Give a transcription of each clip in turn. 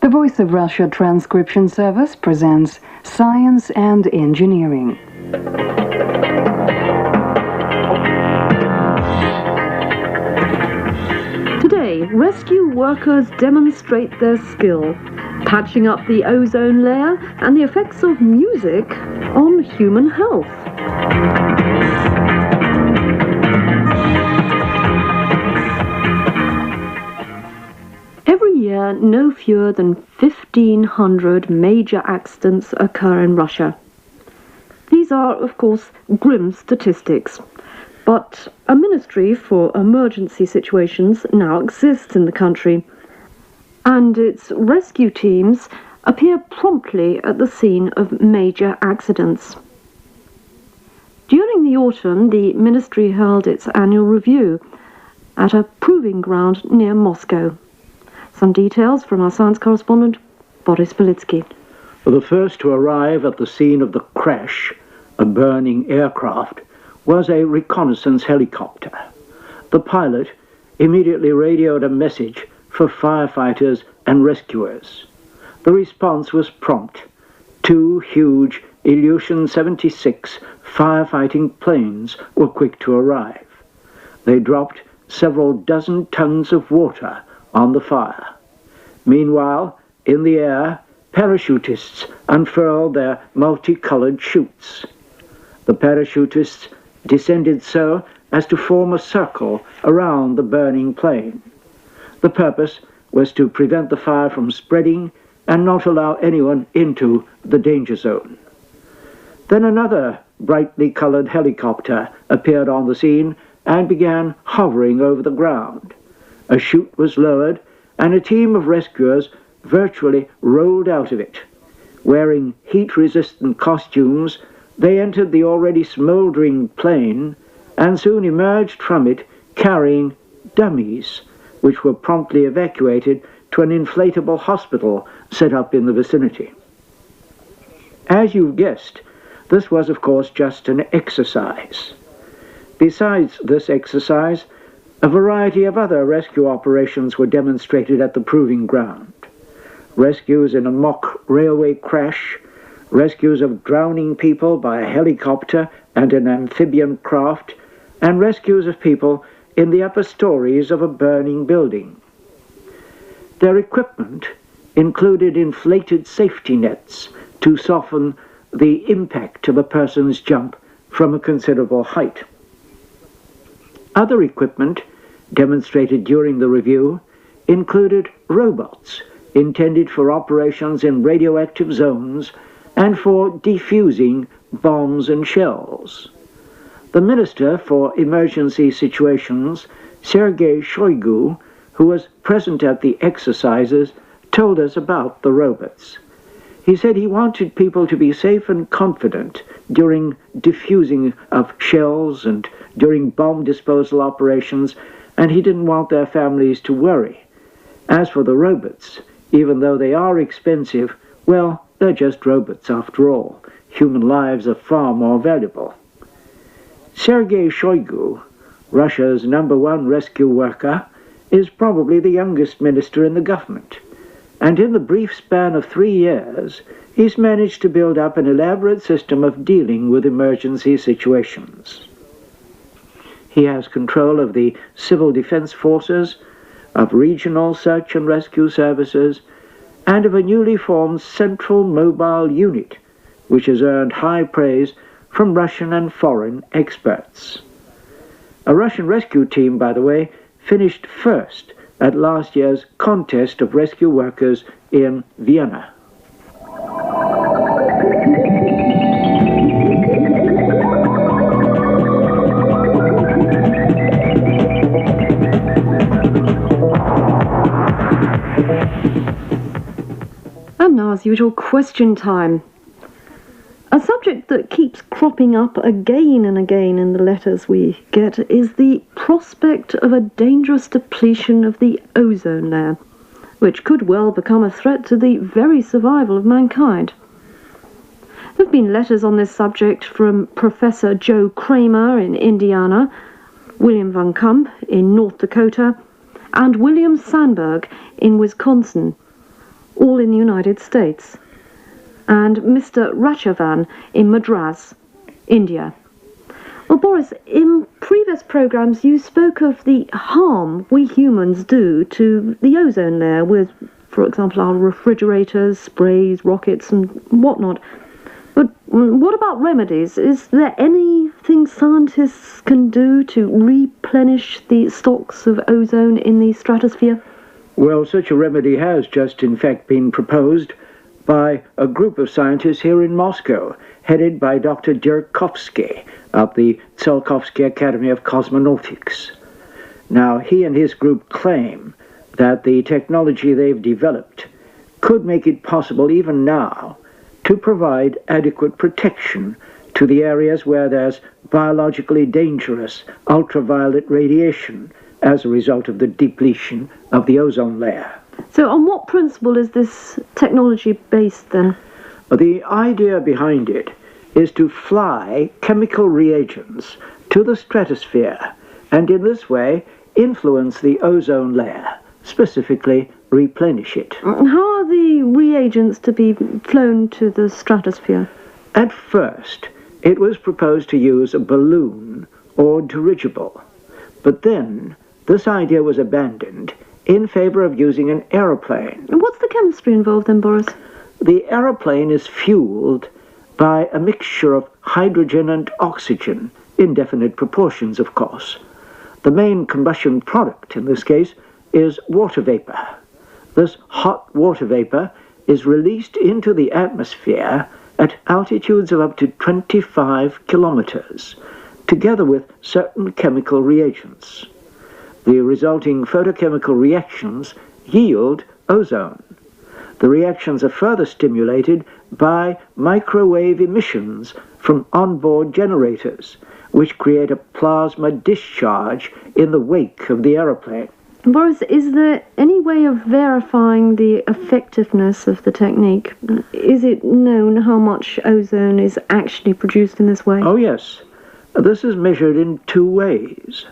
The Voice of Russia transcription service presents Science and Engineering. Today, rescue workers demonstrate their skill, patching up the ozone layer and the effects of music on human health. Every year, no fewer than 1,500 major accidents occur in Russia. These are, of course, grim statistics, but a ministry for emergency situations now exists in the country, and its rescue teams appear promptly at the scene of major accidents. During the autumn, the ministry held its annual review at a proving ground near Moscow. Some details from our science correspondent, Boris Belitsky. The first to arrive at the scene of the crash, a burning aircraft, was a reconnaissance helicopter. The pilot immediately radioed a message for firefighters and rescuers. The response was prompt. Two huge Ilyushin 76 firefighting planes were quick to arrive. They dropped several dozen tons of water on the fire. Meanwhile, in the air, parachutists unfurled their multicolored chutes. The parachutists descended so as to form a circle around the burning plane. The purpose was to prevent the fire from spreading and not allow anyone into the danger zone. Then another brightly colored helicopter appeared on the scene and began hovering over the ground. A chute was lowered, and a team of rescuers virtually rolled out of it. Wearing heat-resistant costumes, they entered the already smoldering plane and soon emerged from it carrying dummies, which were promptly evacuated to an inflatable hospital set up in the vicinity. As you've guessed, this was, of course, just an exercise. Besides this exercise, a variety of other rescue operations were demonstrated at the proving ground. Rescues in a mock railway crash, rescues of drowning people by a helicopter and an amphibian craft, and rescues of people in the upper stories of a burning building. Their equipment included inflated safety nets to soften the impact of a person's jump from a considerable height. Other equipment demonstrated during the review included robots intended for operations in radioactive zones and for defusing bombs and shells. The Minister for Emergency Situations, Sergei Shoigu, who was present at the exercises, told us about the robots. He said he wanted people to be safe and confident during defusing of shells and during bomb disposal operations, and he didn't want their families to worry. As for the robots, even though they are expensive, well, they're just robots after all. Human lives are far more valuable. Sergei Shoigu, Russia's #1 rescue worker, is probably the youngest minister in the government. And in the brief span of 3 years, he's managed to build up an elaborate system of dealing with emergency situations. He has control of the civil defense forces, of regional search and rescue services, and of a newly formed central mobile unit, which has earned high praise from Russian and foreign experts. A Russian rescue team, by the way, finished first at last year's contest of rescue workers in Vienna. And now, as usual, question time. A subject that keeps cropping up again and again in the letters we get is the prospect of a dangerous depletion of the ozone layer, which could well become a threat to the very survival of mankind. There have been letters on this subject from Professor Joe Kramer in Indiana, William Van Kump in North Dakota, and William Sandberg in Wisconsin, all in the United States, and Mr. Rachavan in Madras, India. Well, Boris, in previous programmes you spoke of the harm we humans do to the ozone layer with, for example, our refrigerators, sprays, rockets and whatnot. But what about remedies? Is there anything scientists can do to replenish the stocks of ozone in the stratosphere? Well, such a remedy has just in fact been proposed by a group of scientists here in Moscow, headed by Dr. Djerkovsky of the Tsiolkovsky Academy of Cosmonautics. Now, he and his group claim that the technology they've developed could make it possible even now to provide adequate protection to the areas where there's biologically dangerous ultraviolet radiation as a result of the depletion of the ozone layer. So on what principle is this technology based then? The idea behind it is to fly chemical reagents to the stratosphere and in this way influence the ozone layer, specifically replenish it. How are the reagents to be flown to the stratosphere? At first, it was proposed to use a balloon or dirigible, but then this idea was abandoned in favor of using an aeroplane. What's the chemistry involved then, Boris? The aeroplane is fueled by a mixture of hydrogen and oxygen, in definite proportions, of course. The main combustion product, in this case, is water vapor. This hot water vapor is released into the atmosphere at altitudes of up to 25 kilometers, together with certain chemical reagents. The resulting photochemical reactions yield ozone. The reactions are further stimulated by microwave emissions from onboard generators, which create a plasma discharge in the wake of the aeroplane. Boris, is there any way of verifying the effectiveness of the technique? Is it known how much ozone is actually produced in this way? Oh, yes. This is measured in two ways: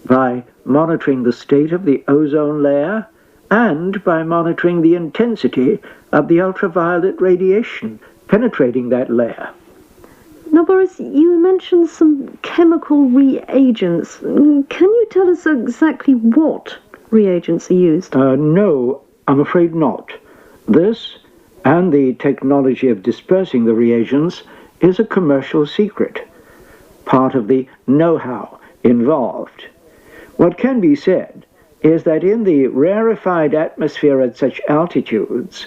by monitoring the state of the ozone layer and by monitoring the intensity of the ultraviolet radiation penetrating that layer. Now, Boris, you mentioned some chemical reagents. Can you tell us exactly what reagents are used? No, I'm afraid not. This and the technology of dispersing the reagents is a commercial secret, part of the know-how involved. What can be said is that in the rarefied atmosphere at such altitudes,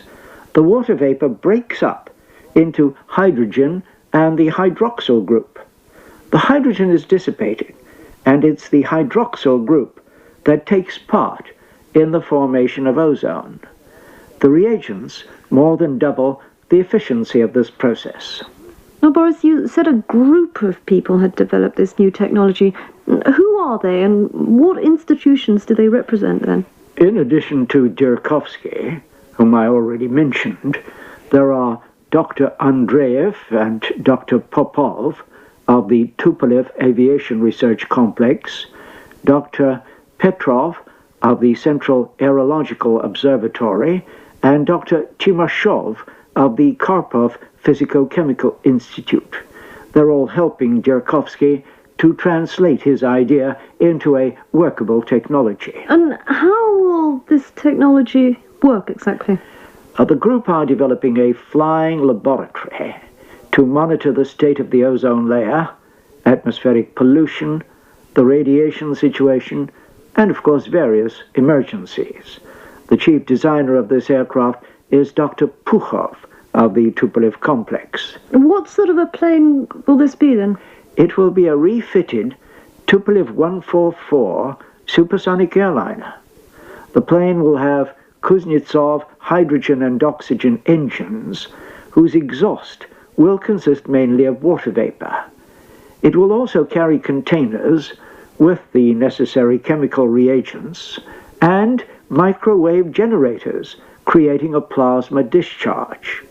the water vapor breaks up into hydrogen and the hydroxyl group. The hydrogen is dissipated, and it's the hydroxyl group that takes part in the formation of ozone. The reagents more than double the efficiency of this process. Now, Boris, you said a group of people had developed this new technology. Who are they, and what institutions do they represent then? In addition to Djerkovsky, whom I already mentioned, there are Dr. Andreev and Dr. Popov of the Tupolev Aviation Research Complex, Dr. Petrov of the Central Aerological Observatory, and Dr. Timashov of the Karpov Physico-Chemical Institute. They're all helping Djerkovsky to translate his idea into a workable technology. And how will this technology work exactly? The group are developing a flying laboratory to monitor the state of the ozone layer, atmospheric pollution, the radiation situation, and of course various emergencies. The chief designer of this aircraft is Dr. Pukhov of the Tupolev complex. What sort of a plane will this be then? It will be a refitted Tupolev 144 supersonic airliner. The plane will have Kuznetsov hydrogen and oxygen engines, whose exhaust will consist mainly of water vapor. It will also carry containers with the necessary chemical reagents and microwave generators, creating a plasma discharge.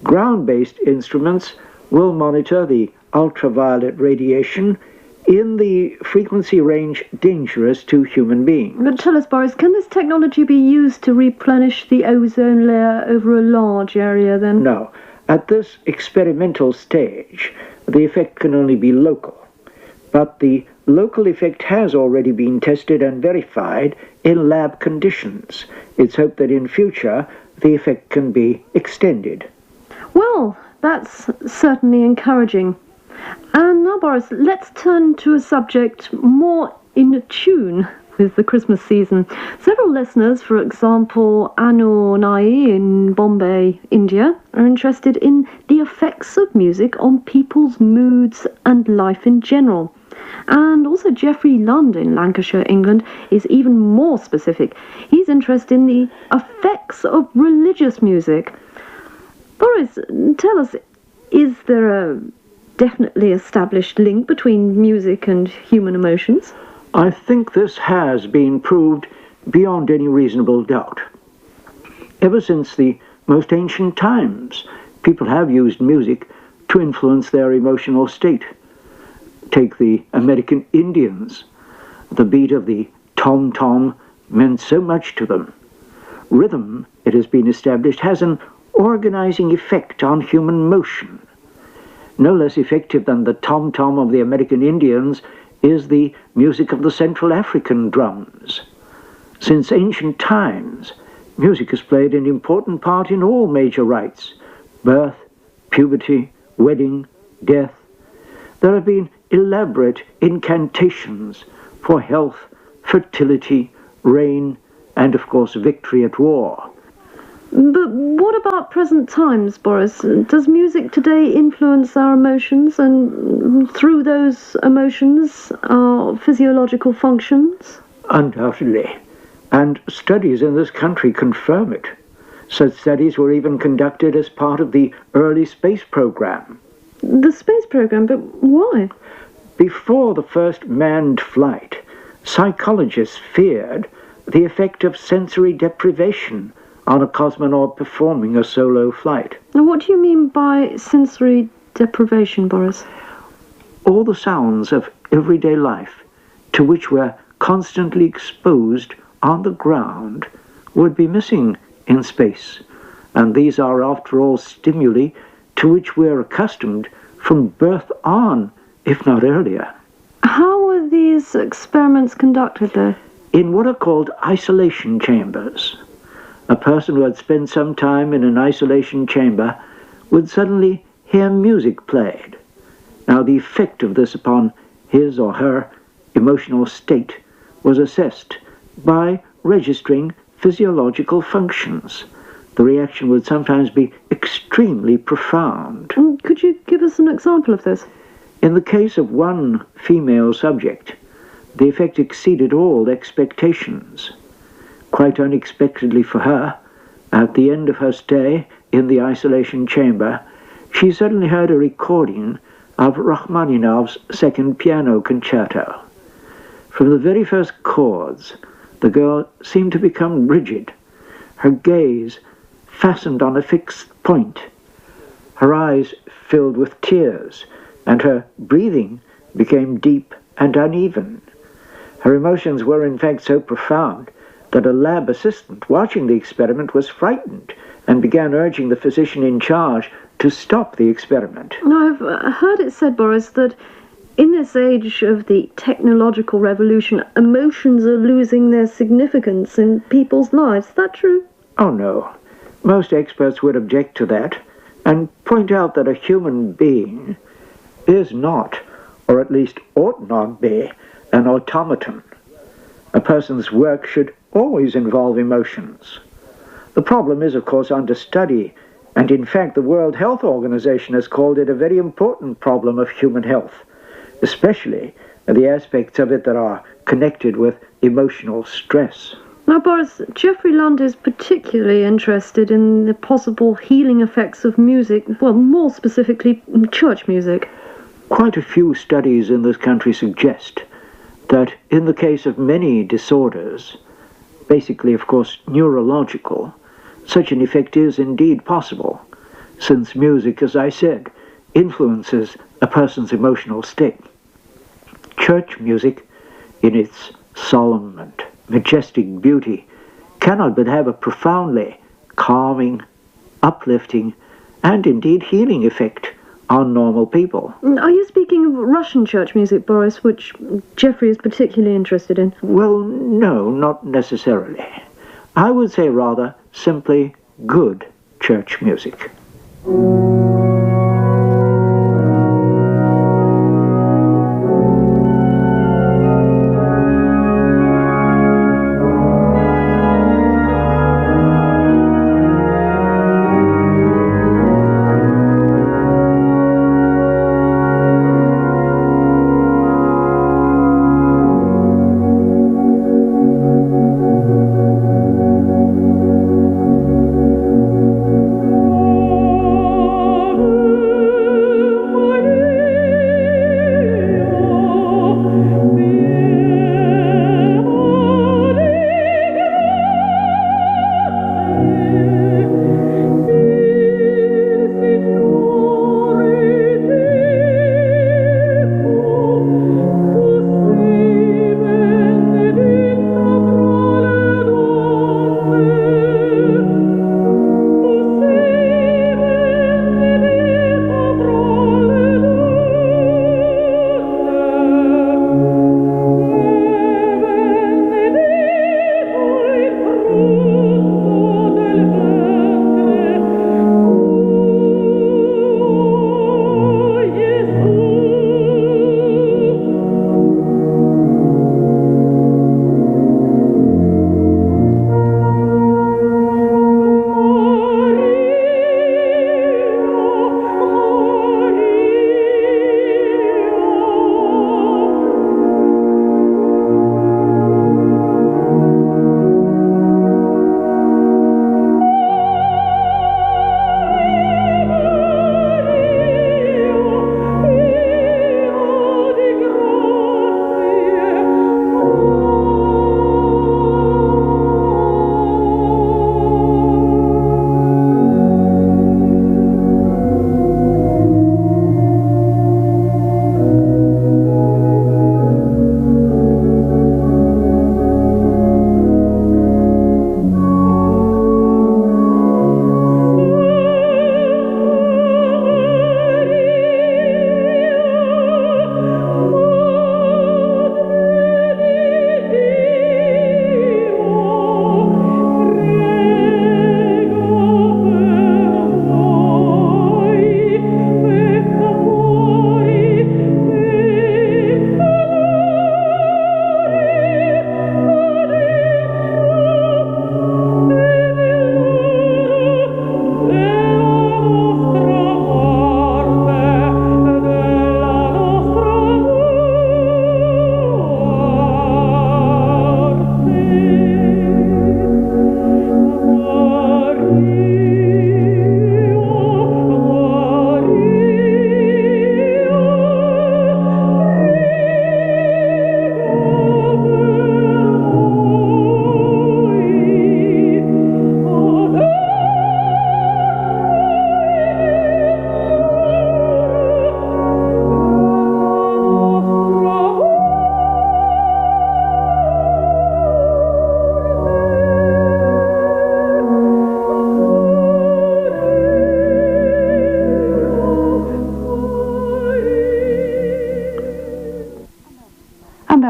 Ground-based instruments will monitor the ultraviolet radiation in the frequency range dangerous to human beings. But tell us, Boris, can this technology be used to replenish the ozone layer over a large area then? No. At this experimental stage, the effect can only be local. But the local effect has already been tested and verified in lab conditions. It's hoped that in future the effect can be extended. Well, that's certainly encouraging. And now, Boris, let's turn to a subject more in tune with the Christmas season. Several listeners, for example, Anu Nai in Bombay, India, are interested in the effects of music on people's moods and life in general. And also Geoffrey Lund in Lancashire, England, is even more specific. He's interested in the effects of religious music. Boris, tell us, is there a definitely established link between music and human emotions? I think this has been proved beyond any reasonable doubt. Ever since the most ancient times, people have used music to influence their emotional state. Take the American Indians. The beat of the tom-tom meant so much to them. Rhythm, it has been established, has an organizing effect on human motion. No less effective than the tom-tom of the American Indians is the music of the Central African drums. Since ancient times, music has played an important part in all major rites: birth, puberty, wedding, death. There have been elaborate incantations for health, fertility, rain, and of course victory at war. But what about present times, Boris? Does music today influence our emotions, and through those emotions, our physiological functions? Undoubtedly. And studies in this country confirm it. Such studies were even conducted as part of the early space program. The space program, but why? Before the first manned flight, psychologists feared the effect of sensory deprivation on a cosmonaut performing a solo flight. Now, what do you mean by sensory deprivation, Boris? All the sounds of everyday life to which we're constantly exposed on the ground would be missing in space. And these are, after all, stimuli to which we're accustomed from birth on, if not earlier. How were these experiments conducted, though? In what are called isolation chambers. A person who had spent some time in an isolation chamber would suddenly hear music played. Now, the effect of this upon his or her emotional state was assessed by registering physiological functions. The reaction would sometimes be extremely profound. Could you give us an example of this? In the case of one female subject, the effect exceeded all expectations. Quite unexpectedly for her, at the end of her stay in the isolation chamber, she suddenly heard a recording of Rachmaninoff's Second Piano Concerto. From the very first chords, the girl seemed to become rigid, her gaze fastened on a fixed point. Her eyes filled with tears, and her breathing became deep and uneven. Her emotions were in fact so profound that a lab assistant watching the experiment was frightened and began urging the physician in charge to stop the experiment. Now, I've heard it said, Boris, that in this age of the technological revolution, emotions are losing their significance in people's lives. Is that true? Oh, no. Most experts would object to that and point out that a human being is not, or at least ought not be, an automaton. A person's work should always involve emotions. The problem is, of course, under study, and in fact the World Health Organization has called it a very important problem of human health, especially the aspects of it that are connected with emotional stress. Now, Boris, Geoffrey Lund is particularly interested in the possible healing effects of music, well, more specifically, church music. Quite a few studies in this country suggest that in the case of many disorders, basically, of course, neurological, such an effect is indeed possible, since music, as I said, influences a person's emotional state. Church music, in its solemn and majestic beauty, cannot but have a profoundly calming, uplifting, and indeed healing effect on normal people. Are you speaking of Russian church music, Boris, which Geoffrey is particularly interested in? Well, no, not necessarily. I would say rather simply good church music.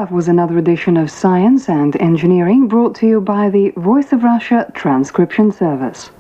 That was another edition of Science and Engineering, brought to you by the Voice of Russia Transcription Service.